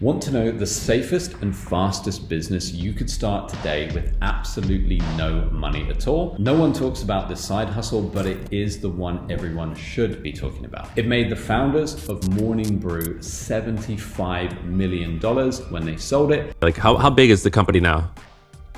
Want to know the safest and fastest business you could start today with absolutely no money at all? No one talks about this side hustle, but it is the one everyone should be talking about. It made the founders of Morning Brew $75 million when they sold it. Like how big is the company now?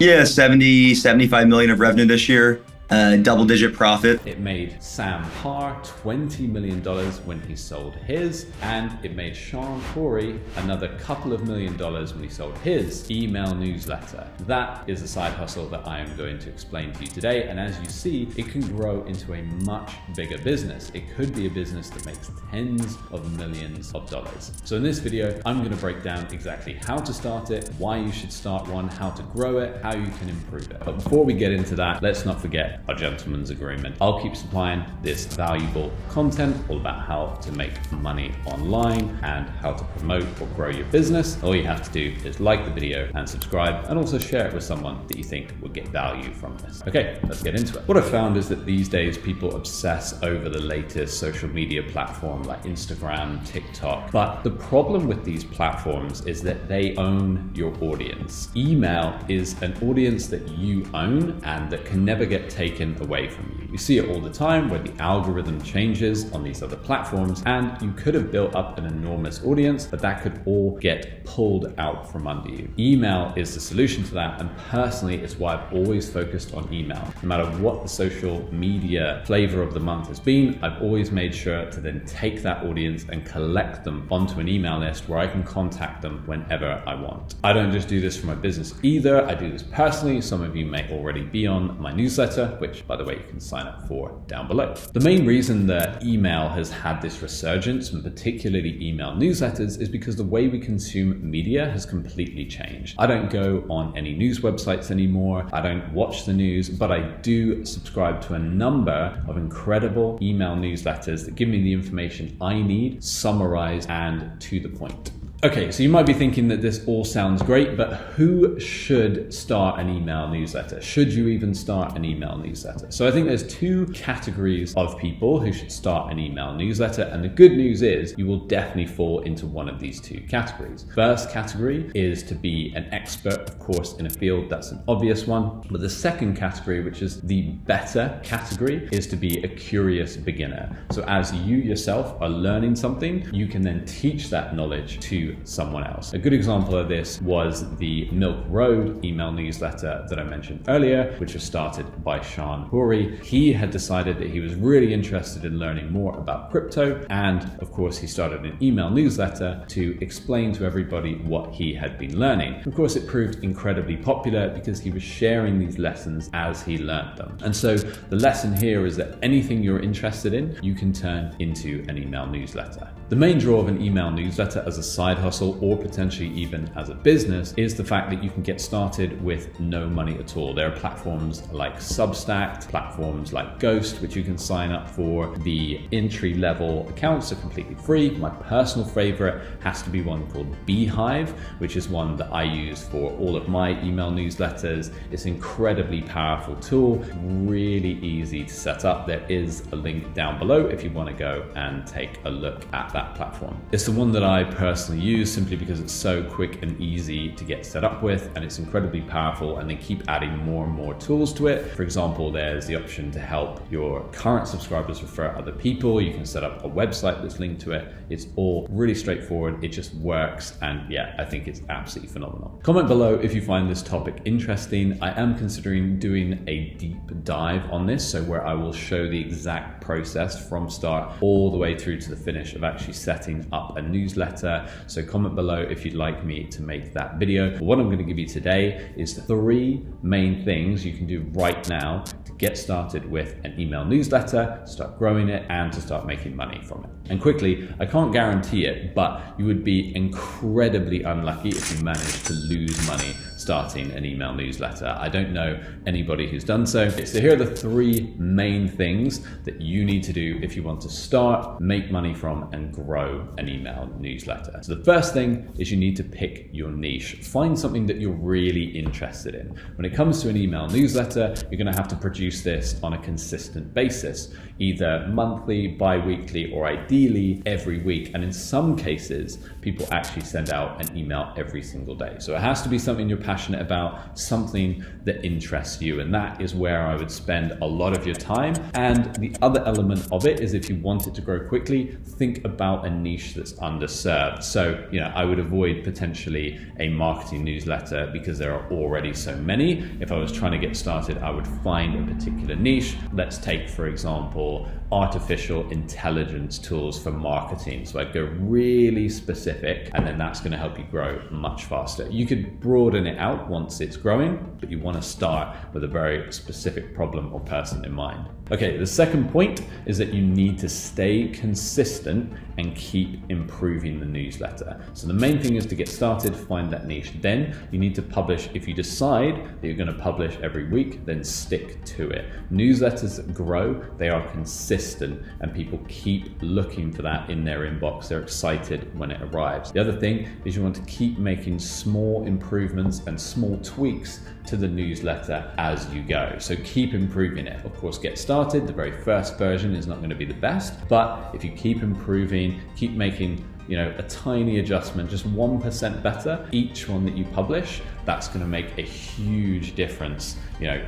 Yeah, 75 million of revenue this year. Double-digit profit. It made Sam Parr $20 million when he sold his, and it made Sean Corey another couple of $1 million when he sold his email newsletter. That is a side hustle that I am going to explain to you today, and as you see, it can grow into a much bigger business. It could be a business that makes tens of millions of dollars. So in this video, I'm going to break down exactly how to start it, why you should start one, how to grow it, how you can improve it. But before we get into that, let's not forget our gentleman's agreement. I'll keep supplying this valuable content all about how to make money online and how to promote or grow your business. All you have to do is like the video and subscribe, and also share it with someone that you think would get value from this. Okay, let's get into it. What I've found is that these days people obsess over the latest social media platform like Instagram, TikTok, but the problem with these platforms is that they own your audience. Email is an audience that you own and that can never get taken away from you. You see it all the time where the algorithm changes on these other platforms, and you could have built up an enormous audience, but that could all get pulled out from under you. Email is the solution to that, and personally, it's why I've always focused on email. No matter what the social media flavor of the month has been, I've always made sure to then take that audience and collect them onto an email list where I can contact them whenever I want. I don't just do this for my business either. I do this personally. Some of you may already be on my newsletter, which by the way you can sign up for down below. The main reason that email has had this resurgence, and particularly email newsletters, is because the way we consume media has completely changed. I don't go on any news websites anymore. I don't watch the news, but I do subscribe to a number of incredible email newsletters that give me the information I need, summarized and to the point. Okay, so you might be thinking that this all sounds great, but who should start an email newsletter? Should you even start an email newsletter? So I think there's two categories of people who should start an email newsletter, and the good news is you will definitely fall into one of these two categories. First category is to be an expert, of course, in a field. That's an obvious one. But the second category, which is the better category, is to be a curious beginner. So as you yourself are learning something, you can then teach that knowledge to someone else. A good example of this was the Milk Road email newsletter that I mentioned earlier, which was started by Sean Corey. He had decided that he was really interested in learning more about crypto, and of course he started an email newsletter to explain to everybody what he had been learning. Of course, it proved incredibly popular because he was sharing these lessons as he learned them. And so the lesson here is that anything you're interested in, you can turn into an email newsletter. The main draw of an email newsletter as a side hustle, or potentially even as a business, is the fact that you can get started with no money at all. There are platforms like Substack, platforms like Ghost, which you can sign up for. The entry-level accounts are completely free. My personal favorite has to be one called Beehive, which is one that I use for all of my email newsletters. It's an incredibly powerful tool, really easy to set up. There is a link down below if you want to go and take a look at that platform. It's the one that I personally use simply because it's so quick and easy to get set up with, and it's incredibly powerful, and they keep adding more and more tools to it. For example, there's the option to help your current subscribers refer other people. You can set up a website that's linked to it. It's all really straightforward. It just works, and yeah, I think it's absolutely phenomenal. Comment below if you find this topic interesting. I am considering doing a deep dive on this, so where I will show the exact process from start all the way through to the finish of actually setting up a newsletter. So comment below if you'd like me to make that video. But what I'm going to give you today is 3 main things you can do right now to get started with an email newsletter, start growing it, and to start making money from it. And quickly, I can't guarantee it, but you would be incredibly unlucky if you managed to lose money starting an email newsletter. I don't know anybody who's done so. So here are the 3 main things that you need to do if you want to start, make money from, and grow an email newsletter. So the first thing is you need to pick your niche. Find something that you're really interested in. When it comes to an email newsletter, you're going to have to produce this on a consistent basis, either monthly, bi-weekly, or ideally daily, every week. And in some cases, people actually send out an email every single day. So it has to be something you're passionate about, something that interests you. And that is where I would spend a lot of your time. And the other element of it is if you want it to grow quickly, think about a niche that's underserved. So, I would avoid potentially a marketing newsletter because there are already so many. If I was trying to get started, I would find a particular niche. Let's take, for example, artificial intelligence tools for marketing. So I'd go really specific, and then that's going to help you grow much faster. You could broaden it out once it's growing, but you want to start with a very specific problem or person in mind. Okay, the second point is that you need to stay consistent and keep improving the newsletter. So the main thing is to get started, find that niche. Then you need to publish. If you decide that you're going to publish every week, then stick to it. Newsletters that grow, they are consistent, and people keep looking for that in their inbox. They're excited when it arrives. The other thing is you want to keep making small improvements and small tweaks to the newsletter as you go. So keep improving it. Of course, get started. The very first version is not going to be the best, but if you keep improving, keep making a tiny adjustment, just 1% better each one that you publish, that's going to make a huge difference,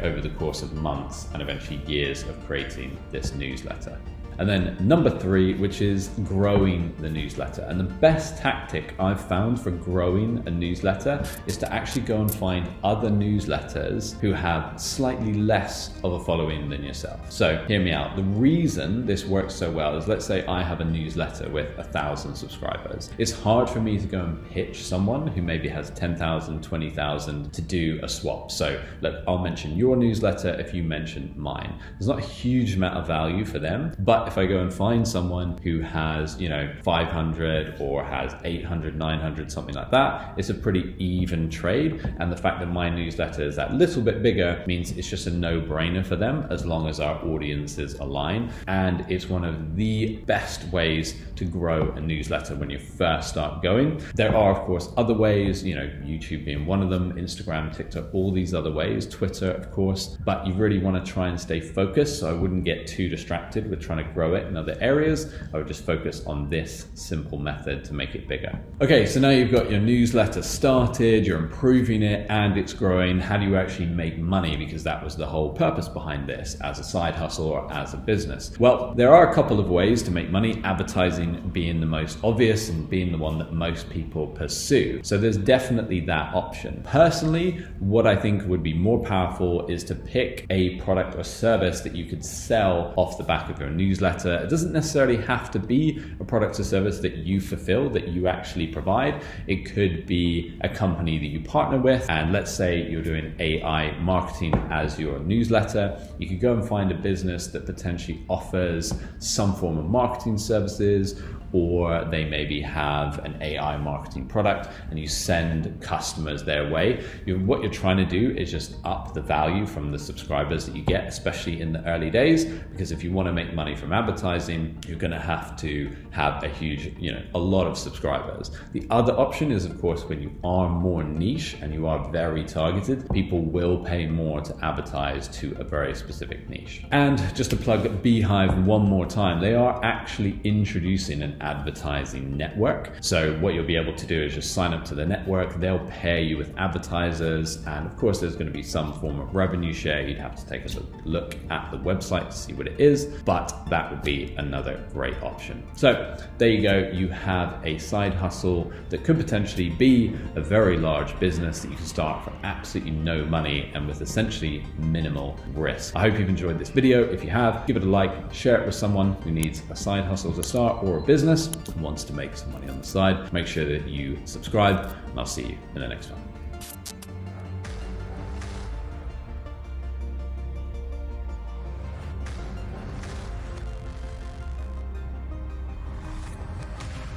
over the course of months and eventually years of creating this newsletter. And then number 3, which is growing the newsletter. And the best tactic I've found for growing a newsletter is to actually go and find other newsletters who have slightly less of a following than yourself. So hear me out. The reason this works so well is, let's say I have a newsletter with 1,000 subscribers. It's hard for me to go and pitch someone who maybe has 10,000, 20,000 to do a swap. So look, I'll mention your newsletter if you mention mine. There's not a huge amount of value for them, but if I go and find someone who has, 500 or has 800, 900, something like that, it's a pretty even trade. And the fact that my newsletter is that little bit bigger means it's just a no-brainer for them as long as our audiences align. And it's one of the best ways to grow a newsletter when you first start going. There are, of course, other ways, YouTube being one of them, Instagram, TikTok, all these other ways, Twitter, of course, but you really want to try and stay focused. So I wouldn't get too distracted with trying to grow it in other areas. I would just focus on this simple method to make it bigger. Okay, so now you've got your newsletter started, you're improving it, and it's growing. How do you actually make money? Because that was the whole purpose behind this, as a side hustle or as a business. Well, there are a couple of ways to make money, advertising being the most obvious and being the one that most people pursue. So there's definitely that option. Personally, what I think would be more powerful is to pick a product or service that you could sell off the back of your newsletter. It doesn't necessarily have to be a product or service that you fulfill, that you actually provide. It could be a company that you partner with, and let's say you're doing AI marketing as your newsletter. You could go and find a business that potentially offers some form of marketing services, or they maybe have an AI marketing product and you send customers their way. What you're trying to do is just up the value from the subscribers that you get, especially in the early days, because if you want to make money from advertising, you're going to have a huge, a lot of subscribers. The other option is, of course, when you are more niche and you are very targeted, people will pay more to advertise to a very specific niche. And just to plug Beehive one more time, they are actually introducing an advertising network. So what you'll be able to do is just sign up to the network. They'll pair you with advertisers, and of course there's going to be some form of revenue share. You'd have to take a look at the website to see what it is, but that would be another great option. So there you go. You have a side hustle that could potentially be a very large business that you can start for absolutely no money and with essentially minimal risk. I hope you've enjoyed this video. If you have, give it a like, share it with someone who needs a side hustle to start or a business and wants to make some money on the side. Make sure that you subscribe, and I'll see you in the next one.